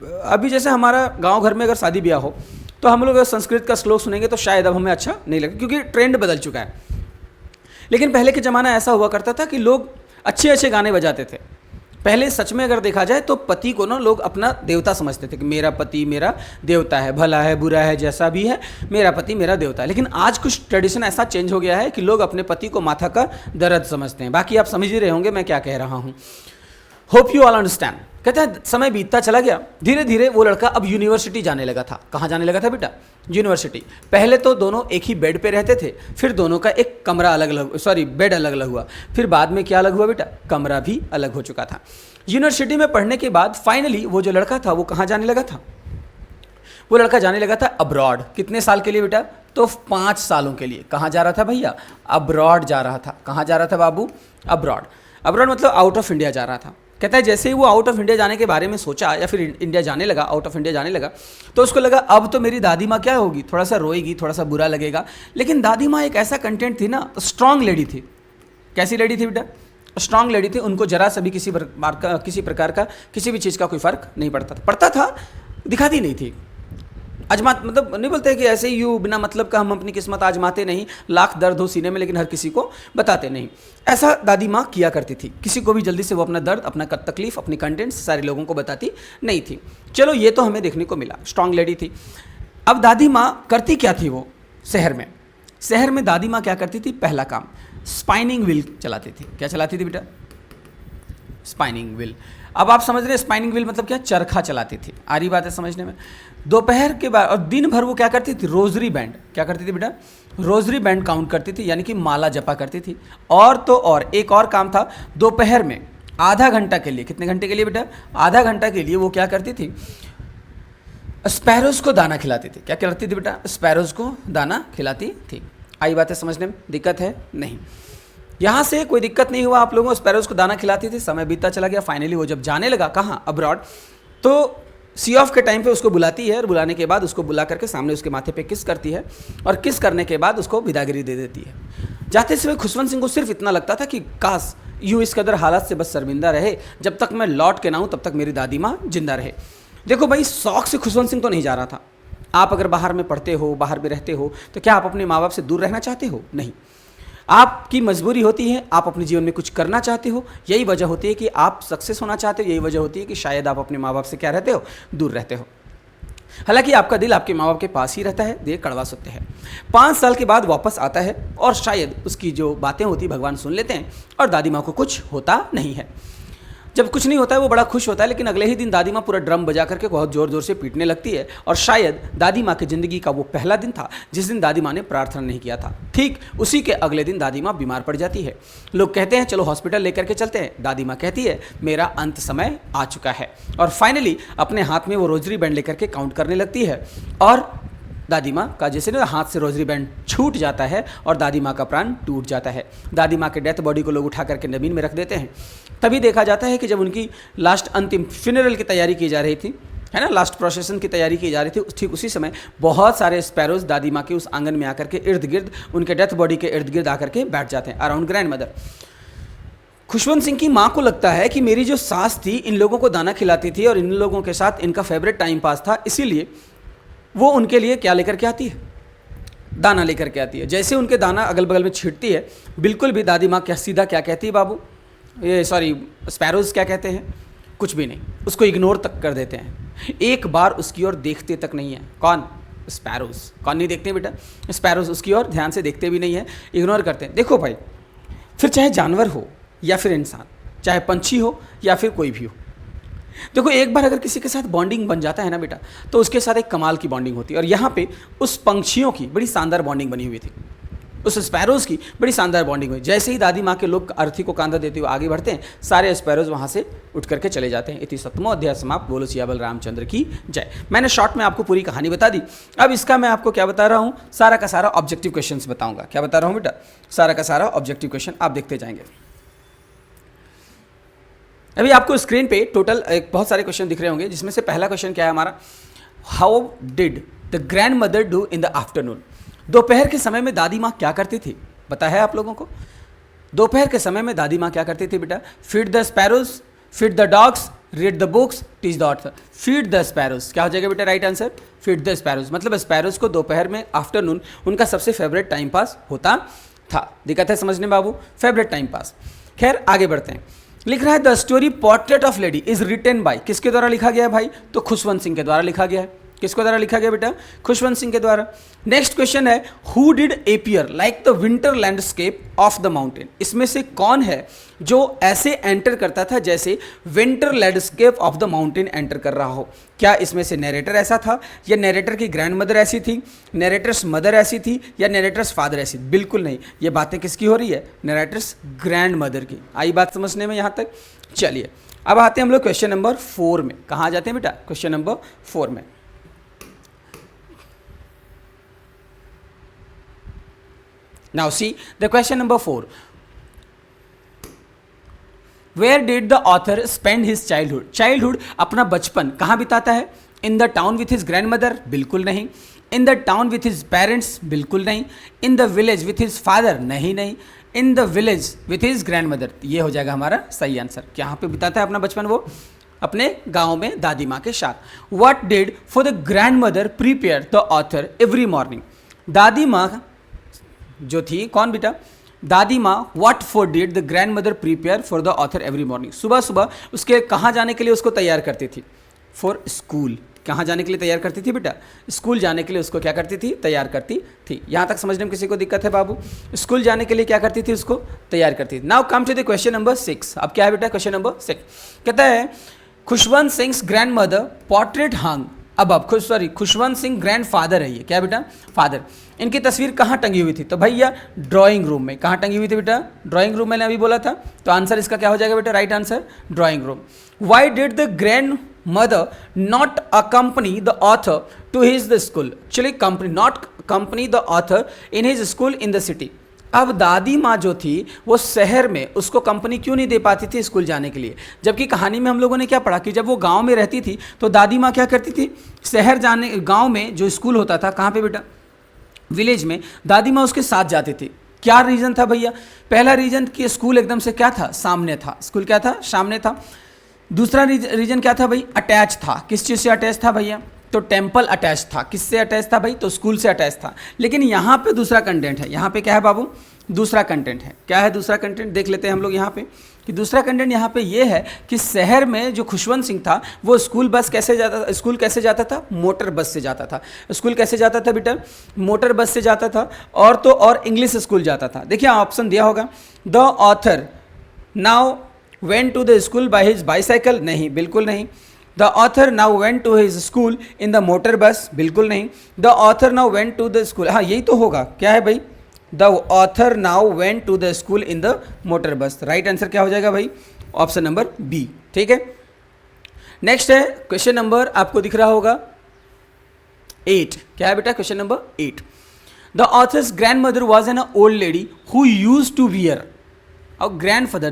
अभी जैसे हमारा गांव घर में अगर शादी ब्याह हो तो हम लोग अगर संस्कृत का श्लोक सुनेंगे तो शायद अब हमें अच्छा नहीं लगे, क्योंकि ट्रेंड बदल चुका है। लेकिन पहले के ज़माना ऐसा हुआ करता था कि लोग अच्छे अच्छे गाने बजाते थे। पहले सच में अगर देखा जाए तो पति को ना लोग अपना देवता समझते थे कि मेरा पति मेरा देवता है, भला है बुरा है जैसा भी है, मेरा पति मेरा देवता है। लेकिन आज कुछ ट्रेडिशन ऐसा चेंज हो गया है कि लोग अपने पति को माथा का दर्द समझते हैं। बाकी आप समझ ही रहे होंगे मैं क्या कह रहा हूँ। Hope you all understand. कहते हैं समय बीतता चला गया, धीरे धीरे वो लड़का अब यूनिवर्सिटी जाने लगा था। कहाँ जाने लगा था बेटा? यूनिवर्सिटी। पहले तो दोनों एक ही बेड पे रहते थे, फिर दोनों का एक कमरा अलग अलग, बेड अलग अलग हुआ। फिर बाद में क्या अलग हुआ बेटा? कमरा भी अलग हो चुका था। यूनिवर्सिटी में पढ़ने के बाद फाइनली वो जो लड़का था वो कहाँ जाने लगा था? वो लड़का जाने लगा था अब्रॉड। कितने साल के लिए बेटा? तो 5 सालों के लिए। कहाँ जा रहा था भैया? अब्रॉड जा रहा था। कहाँ जा रहा था बाबू? अब्रॉड। अब्रॉड मतलब आउट ऑफ इंडिया जा रहा था। कहता है जैसे ही वो आउट ऑफ इंडिया जाने के बारे में सोचा या फिर इंडिया जाने लगा, आउट ऑफ इंडिया जाने लगा, तो उसको लगा अब तो मेरी दादी माँ क्या होगी? थोड़ा सा रोएगी, थोड़ा सा बुरा लगेगा। लेकिन दादी माँ एक ऐसा कंटेंट थी ना, स्ट्रांग लेडी थी। कैसी लेडी थी बेटा? स्ट्रांग लेडी थी। उनको जरा सा भी किसी प्रकार का किसी भी चीज़ का कोई फर्क नहीं पड़ता था, दिखाती नहीं थी। आजमात मतलब नहीं बोलते कि ऐसे ही यूँ बिना मतलब का हम अपनी किस्मत आजमाते नहीं, लाख दर्द हो सीने में लेकिन हर किसी को बताते नहीं। ऐसा दादी माँ किया करती थी। किसी को भी जल्दी से वो अपना दर्द, अपना तकलीफ, अपनी कंटेंट्स सारे लोगों को बताती नहीं थी। चलो ये तो हमें देखने को मिला, स्ट्रांग लेडी थी। अब दादी माँ करती क्या थी? वो शहर में दादी माँ क्या करती थी? पहला काम स्पाइनिंग व्हील चलाती थी। क्या चलाती थी बेटा? Spinning wheel. अब आप समझ रहे हैं स्पाइनिंग व्हील मतलब क्या? चरखा चलाती थी। आ रही बात है समझने में? दोपहर के बाद और दिन भर वो क्या करती थी? Rosary band. क्या करती थी बेटा? रोजरी बैंड काउंट करती थी, यानी कि माला जपा करती थी। और तो और एक और काम था, दोपहर में आधा घंटा के लिए। कितने घंटे के लिए बेटा? आधा घंटा के लिए वो क्या करती थी? स्पैरोज को दाना खिलाती थी। क्या खिलाती थी बेटा? स्पैरोज को दाना खिलाती थी। आई बात है समझने में? दिक्कत है? नहीं। यहाँ से कोई दिक्कत नहीं हुआ आप लोगों को। स्पैरोज को दाना खिलाती थी। समय बीतता चला गया। फाइनली वो जब जाने लगा कहाँ? अब्रॉड, तो सी ऑफ के टाइम पे उसको बुलाती है और बुलाने के बाद उसको बुला करके सामने उसके माथे पे किस करती है और किस करने के बाद उसको विदागिरी दे देती है। जाते समय खुशवंत सिंह को सिर्फ इतना लगता था कि काश यूँ इस कदर हालात से बस शर्मिंदा रहे, जब तक मैं लौट के ना आऊँ तब तक मेरी दादी माँ जिंदा रहे। देखो भाई, शौक से खुशवंत सिंह तो नहीं जा रहा था। आप अगर बाहर में पढ़ते हो, बाहर में रहते हो, तो क्या आप अपने माँ बाप से दूर रहना चाहते हो? नहीं। आपकी मजबूरी होती है, आप अपने जीवन में कुछ करना चाहते हो। यही वजह होती है कि आप सक्सेस होना चाहते हो। यही वजह होती है कि शायद आप अपने माँ बाप से क्या रहते हो? दूर रहते हो। हालांकि आपका दिल आपके माँ बाप के पास ही रहता है। ये कड़वा सत्य है। 5 साल के बाद वापस आता है और शायद उसकी जो बातें होती भगवान सुन लेते हैं और दादी माँ को कुछ होता नहीं है। जब कुछ नहीं होता है वो बड़ा खुश होता है, लेकिन अगले ही दिन दादी माँ पूरा ड्रम बजा करके बहुत ज़ोर ज़ोर से पीटने लगती है। और शायद दादी माँ की ज़िंदगी का वो पहला दिन था जिस दिन दादी माँ ने प्रार्थना नहीं किया था। ठीक उसी के अगले दिन दादी माँ बीमार पड़ जाती है। लोग कहते हैं चलो हॉस्पिटल लेकर के चलते हैं। दादी माँ कहती है मेरा अंत समय आ चुका है। और फाइनली अपने हाथ में वो रोजरी बैंड लेकर के काउंट करने लगती है और दादी माँ का जैसे ना हाथ से रोजरी बैंड छूट जाता है और दादी माँ का प्राण टूट जाता है। दादी माँ के डेथ बॉडी को लोग उठा करके ज़मीन में रख देते हैं। तभी देखा जाता है कि जब उनकी लास्ट अंतिम फ्यूनरल की तैयारी की जा रही थी, है ना, लास्ट प्रोसेशन की तैयारी की जा रही थी, ठीक उसी समय बहुत सारे स्पैरोज दादी माँ के उस आंगन में आकर के इर्द गिर्द, उनके डेथ बॉडी के इर्द गिर्द आकर के बैठ जाते हैं around grand mother. Khushwant Singh की माँ को लगता है कि मेरी जो सास थी इन लोगों को दाना खिलाती थी और इन लोगों के साथ इनका फेवरेट टाइम पास था, इसीलिए वो उनके लिए क्या लेकर के आती है, दाना लेकर के आती है। जैसे उनके दाना अगल बगल में छींटती है, बिल्कुल भी दादी माँ क्या सीधा क्या कहती है बाबू, ये सॉरी स्पैरोज क्या कहते हैं, कुछ भी नहीं, उसको इग्नोर तक कर देते हैं। एक बार उसकी ओर देखते तक नहीं है। कौन? स्पैरोज। कौन नहीं देखते बेटा? स्पैरोज उसकी ओर ध्यान से देखते भी नहीं है, इग्नोर करते हैं। देखो भाई, फिर चाहे जानवर हो या फिर इंसान, चाहे पंछी हो या फिर कोई भी हो, देखो एक बार अगर किसी के साथ बॉन्डिंग बन जाता है ना बेटा, तो उसके साथ एक कमाल की बॉन्डिंग होती है। और यहाँ पे उस पंछियों की बड़ी शानदार बॉन्डिंग बनी हुई थी, उस स्पैरोज की बड़ी शानदार बॉन्डिंग हुई। जैसे ही दादी माँ के लोग अर्थी को कांधा देते हुए आगे बढ़ते हैं, सारे स्पैरोज वहाँ से उठ करके चले जाते हैं। इति 7वां अध्याय समाप्त। बोलो सियाबल रामचंद्र की जय। मैंने शॉर्ट में आपको पूरी कहानी बता दी। अब इसका मैं आपको क्या बता रहा हूँ, सारा का सारा ऑब्जेक्टिव क्वेश्चन बताऊँगा। क्या बता रहा हूँ बेटा? सारा का सारा ऑब्जेक्टिव क्वेश्चन आप देखते जाएंगे। अभी आपको स्क्रीन पे टोटल बहुत सारे क्वेश्चन दिख रहे होंगे, जिसमें से पहला क्वेश्चन क्या है हमारा, how did the grand mother do in the afternoon. दोपहर के समय में दादी माँ क्या करती थी, पता है आप लोगों को? दोपहर के समय में दादी माँ क्या करती थी बेटा? Feed the sparrows, feed the dogs, read the books, teach the author. Feed the sparrows क्या हो जाएगा बेटा? Right answer feed the sparrows. मतलब स्पैरोज को दोपहर में, आफ्टरनून, उनका सबसे फेवरेट टाइम पास होता था। दिक्कत है समझने बाबू? Favourite time pass. खैर आगे बढ़ते हैं। लिख रहा है the story portrait of lady is written by, किसके द्वारा लिखा गया है भाई? तो खुशवंत सिंह के द्वारा लिखा गया है। किसके द्वारा लिखा गया बेटा? खुशवंत सिंह के द्वारा। नेक्स्ट क्वेश्चन है, who did appear like the winter landscape of the mountain. इसमें से कौन है जो ऐसे एंटर करता था जैसे winter landscape of the mountain enter कर रहा हो? क्या इसमें से नरेटर ऐसा था, या नरेटर की ग्रैंड मदर ऐसी थी, नरेटर्स मदर ऐसी थी, या नरेटर्स फादर ऐसी? बिल्कुल नहीं। ये बातें किसकी हो रही है? नरेटर्स ग्रैंड मदर की। आई बात समझने में यहाँ तक? चलिए अब आते हैं हम लोग क्वेश्चन नंबर 4 में। कहाँ जाते हैं बेटा? क्वेश्चन नंबर 4 में। Now see the question number 4. Where did the author spend his childhood? Childhood अपना बचपन कहाँ बिताता है? In the town with his grandmother? बिल्कुल नहीं। In the town with his parents? बिल्कुल नहीं। In the village with his father? नहीं नहीं। In the village with his grandmother? ये हो जाएगा हमारा सही आंसर। कहाँ पे बिताता है अपना बचपन? वो अपने गांव में दादी माँ के साथ। What did for the grandmother prepare the author every morning? दादी माँ जो थी, कौन बेटा? दादी माँ। What for did the grand mother prepare for the author every morning? सुबह सुबह उसके कहाँ जाने के लिए उसको तैयार करती थी? For school. कहाँ जाने के लिए तैयार करती थी बेटा? स्कूल जाने के लिए उसको क्या करती थी? तैयार करती थी। यहाँ तक समझने में किसी को दिक्कत है बाबू? स्कूल जाने के लिए क्या करती थी? उसको तैयार करती थी। Now come to the question number 6। अब क्या है बेटा? क्वेश्चन नंबर 6 कहता है Khushwant Singh grandmother portrait hung. अब खुशवंत सिंह ग्रैंड फादर है ये। क्या बेटा? फादर। इनकी तस्वीर कहाँ टंगी हुई थी? तो भैया ड्राइंग रूम में। कहाँ टंगी हुई थी बेटा? ड्राइंग रूम, मैंने अभी बोला था। तो आंसर इसका क्या हो जाएगा बेटा? Right answer drawing room. Why did the grand mother not accompany the author to his the school? Actually not company the author in his school in the city. अब दादी माँ जो थी वो शहर में उसको कंपनी क्यों नहीं दे पाती थी स्कूल जाने के लिए? जबकि कहानी में हम लोगों ने क्या पढ़ा कि जब वो गांव में रहती थी तो दादी माँ क्या करती थी? शहर जाने, गांव में जो स्कूल होता था, कहाँ पे बेटा? विलेज में, दादी माँ उसके साथ जाती थी। क्या रीज़न था भैया? पहला रीज़न कि स्कूल एकदम से क्या था? सामने था। स्कूल क्या था? सामने था। दूसरा रीज़न क्या था भाई? अटैच था। किस चीज़ से अटैच था भैया? तो टेम्पल अटैच था। किससे अटैच था भाई? तो स्कूल से अटैच था। लेकिन यहाँ पे दूसरा कंटेंट है। यहाँ पे क्या है बाबू? दूसरा कंटेंट है। क्या है दूसरा कंटेंट? देख लेते हैं हम लोग यहाँ पे कि दूसरा कंटेंट यहाँ पे ये है कि शहर में जो खुशवंत सिंह था वो स्कूल कैसे जाता था? मोटर बस से जाता था। स्कूल कैसे जाता था बेटा? मोटर बस से जाता था। और तो और इंग्लिश स्कूल जाता था। देखिए ऑप्शन दिया होगा, the author now went to the school by his bicycle, नहीं बिल्कुल नहीं। The author now went to his school in the motor bus, बिल्कुल नहीं। The author now went to the school, हाँ यही तो होगा, क्या है भाई, the author now went to the school in the motor bus. Right answer क्या हो जाएगा भाई, ऑप्शन नंबर बी, ठीक है। नेक्स्ट है क्वेश्चन नंबर, आपको दिख रहा होगा 8, क्या है बेटा, question number 8। The author's grandmother was an old lady who use to wear, और grandfather,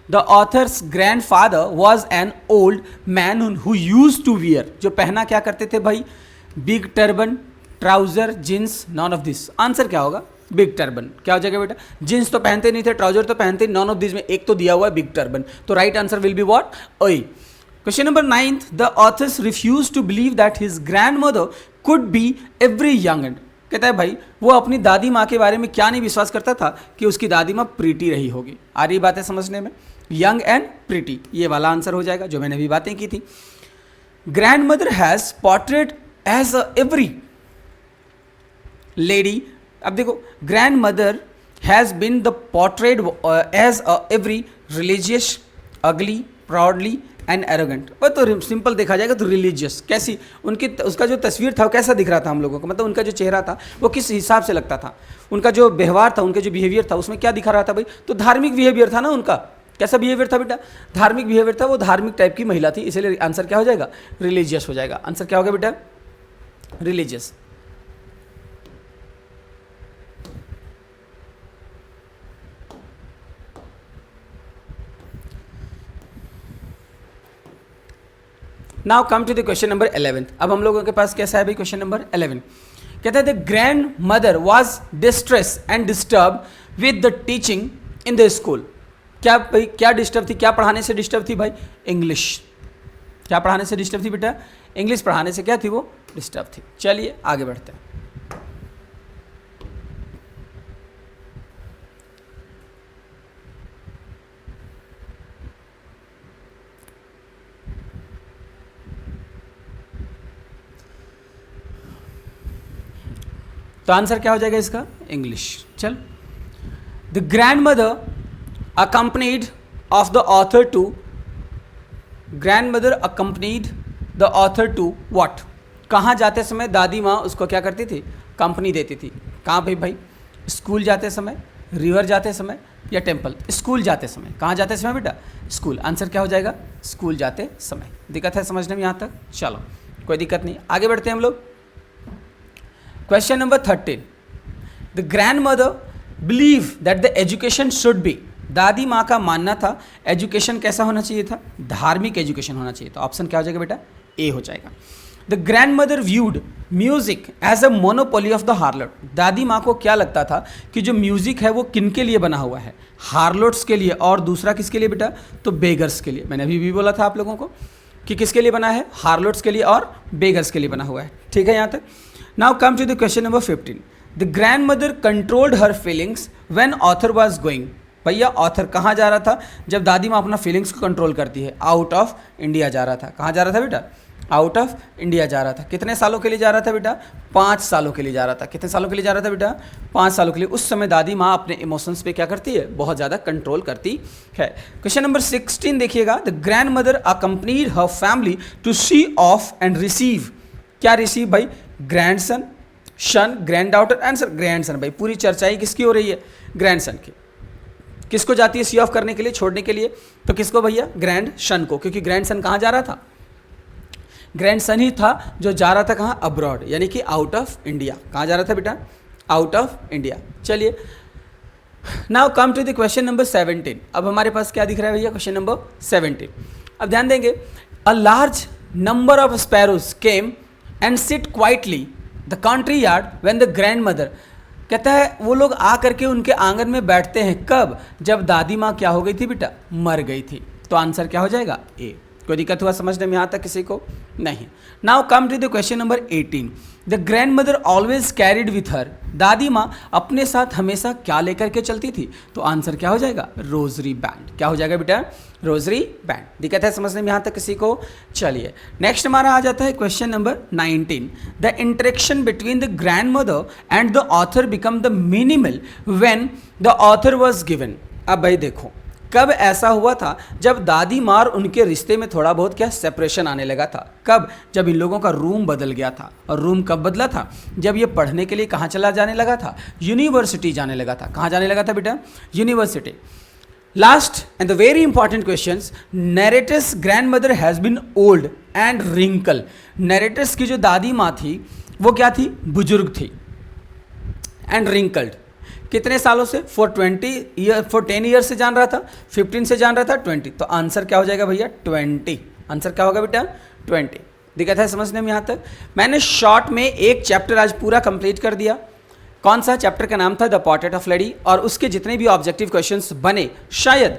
the author's grandfather was an old man who use to wear, जो पहना क्या करते थे भाई, big turban, trouser, jeans, none of this. Answer क्या होगा, big turban. क्या हो जाएगा बेटा, जींस तो पहनते नहीं थे, ट्राउजर तो पहनते, नॉन ऑफ दिस में एक तो दिया हुआ है बिग टर्बन, तो right answer will be what, a. Question number 9, the authors refuse to believe that his grand mother could be every young and, कहता है भाई वो अपनी दादी माँ के बारे में क्या नहीं विश्वास करता था कि उसकी दादी माँ प्रीटी रही होगी। आ रही बातें समझने में, यंग एंड प्रीटी, ये वाला आंसर हो जाएगा जो मैंने अभी बातें की थी। Grand mother has portrait as every lady, अब देखो grand mother has been the portrayed as every religious, ugly, proudly and arrogant. वो तो सिंपल देखा जाएगा तो रिलीजियस, कैसी उनकी, उसका जो तस्वीर था वो कैसा दिख रहा था हम लोगों को, मतलब उनका जो चेहरा था वो किस हिसाब से लगता था, उनका जो व्यवहार था, उनका जो बिहेवियर था उसमें क्या दिखा रहा था भाई, तो धार्मिक बिहेवियर था ना उनका। कैसा बिहेवियर था बेटा, धार्मिक बिहेवियर था, वो धार्मिक टाइप की महिला थी, इसलिए आंसर क्या हो जाएगा, रिलीजियस हो जाएगा। आंसर क्या होगा बेटा, religious. Now come to the question number 11। अब हम लोगों के पास कैसा है भाई क्वेश्चन नंबर 11, कहता है the grand mother was distress and disturb with the teaching in the school. क्या भाई, क्या डिस्टर्ब थी, क्या पढ़ाने से डिस्टर्ब थी भाई, इंग्लिश। क्या पढ़ाने से डिस्टर्ब थी बेटा, इंग्लिश पढ़ाने से क्या थी, वो डिस्टर्ब थी। चलिए आगे बढ़ते हैं। तो आंसर क्या हो जाएगा इसका, इंग्लिश। चल, the grand mother accompanied of the author to, grand mother accompanied the author to what, कहाँ जाते समय दादी माँ उसको क्या करती थी, कंपनी देती थी। कहाँ भाई, स्कूल जाते समय, रिवर जाते समय या टेम्पल। स्कूल जाते समय, कहाँ जाते समय बेटा, स्कूल। आंसर क्या हो जाएगा, स्कूल जाते समय। दिक्कत है समझने में यहाँ तक, चलो कोई दिक्कत नहीं, आगे बढ़ते हैं हम लोग। Question number 13, the grand mother believe that the education should be, दादी माँ का मानना था एजुकेशन कैसा होना चाहिए था, धार्मिक एजुकेशन होना चाहिए था। ऑप्शन क्या हो जाएगा बेटा, ए हो जाएगा। The grand mother viewed music as a monopoly of the harlot, दादी माँ को क्या लगता था कि जो म्यूजिक है वो किन के लिए बना हुआ है, हार्लोट्स के लिए, और दूसरा किसके लिए बेटा, तो बेगर्स के लिए। मैंने अभी भी बोला था आप लोगों को कि किसके लिए बना है, हार्लोट्स के लिए और बेगर्स के लिए बना हुआ है। ठीक है यहाँ तक। Now come to the question number 15, the grand mother controlled her feelings when author was going, भैया ऑथर कहाँ जा रहा था जब दादी माँ अपना फीलिंग्स को कंट्रोल करती है, आउट ऑफ इंडिया जा रहा था। कहाँ जा रहा था बेटा, आउट ऑफ इंडिया जा रहा था। कितने सालों के लिए जा रहा था बेटा, 5 सालों के लिए जा रहा था। कितने सालों के लिए जा रहा था बेटा, 5 सालों के लिए। उस समय दादी माँ अपने इमोशंस पे क्या करती है, बहुत ज़्यादा कंट्रोल करती है। क्वेश्चन नंबर 16 देखिएगा, the grand mother accompanied her family to see off and receive, क्या रिसीव भाई, grandson, son, grand daughter, answer grandson. भाई पूरी चर्चाई किसकी हो रही है, ग्रैंडसन की। किसको जाती है सी ऑफ करने के लिए, छोड़ने के लिए, तो किसको भैया, ग्रैंड सन को, क्योंकि ग्रैंड सन कहाँ जा रहा था, ग्रैंड सन ही था जो जा रहा था कहाँ, अब्रॉड, यानी कि आउट ऑफ इंडिया। कहाँ जा रहा था बेटा, आउट ऑफ इंडिया। चलिए now come to the question number 17। अब हमारे पास क्या दिख रहा है भैया, क्वेश्चन नंबर 17। अब ध्यान देंगे, a large number of sparrows came and sit quietly the country yard when the grand mother, कहता है वो लोग आ करके उनके आंगन में बैठते हैं, कब, जब दादी माँ क्या हो गई थी बेटा, मर गई थी। तो आंसर क्या हो जाएगा, ए। कोई दिक्कत हुआ समझने में यहाँ तक किसी को, नहीं। Now come to the question number 18, the grand mother always carried with her, दादी माँ अपने साथ हमेशा क्या लेकर के चलती थी, तो आंसर क्या हो जाएगा, रोजरी बैंड। क्या हो जाएगा बेटा, रोजरी बैंड। दिक्कत है समझने में यहाँ तक किसी को, चलिए नेक्स्ट हमारा आ जाता है question number 19, the interaction between the grand mother and the author become the minimal when the author was given. अब भाई देखो, कब ऐसा हुआ था जब दादी मार उनके रिश्ते में थोड़ा बहुत क्या सेपरेशन आने लगा था? कब? जब इन लोगों का रूम बदल गया था। और रूम कब बदला था? जब ये पढ़ने के लिए कहाँ चला जाने लगा था? यूनिवर्सिटी जाने लगा था। कहाँ जाने लगा था बेटा? University. Last and the very important questions, narrator's grandmother has been old and wrinkle. Narrator's की जो दादी माँ थी वो क्या थी? बुजुर्ग थी एंड रिंकल्ड। कितने सालों से? फॉर 10 ईयर से जान रहा था, 15 से जान रहा था, 20। तो आंसर क्या हो जाएगा भैया? 20। आंसर क्या होगा बेटा? 20। दिक्कत है समझने में यहाँ तक? मैंने शॉर्ट में एक चैप्टर आज पूरा कंप्लीट कर दिया। कौन सा चैप्टर का नाम था? The portrait of lady. और उसके जितने भी ऑब्जेक्टिव क्वेश्चंस बने, शायद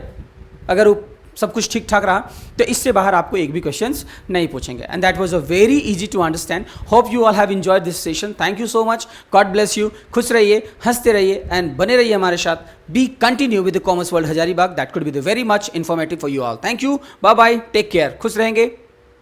अगर सब कुछ ठीक ठाक रहा तो इससे बाहर आपको एक भी क्वेश्चंस नहीं पूछेंगे। And that was a very easy to understand. Hope you all have enjoyed this session. Thank you so much. God bless you. खुश रहिए, हंसते रहिए एंड बने रहिए हमारे साथ। Be continue with the commerce world Hazaribagh. That could be the very much informative for you all. Thank you, bye bye, take care. खुश रहेंगे।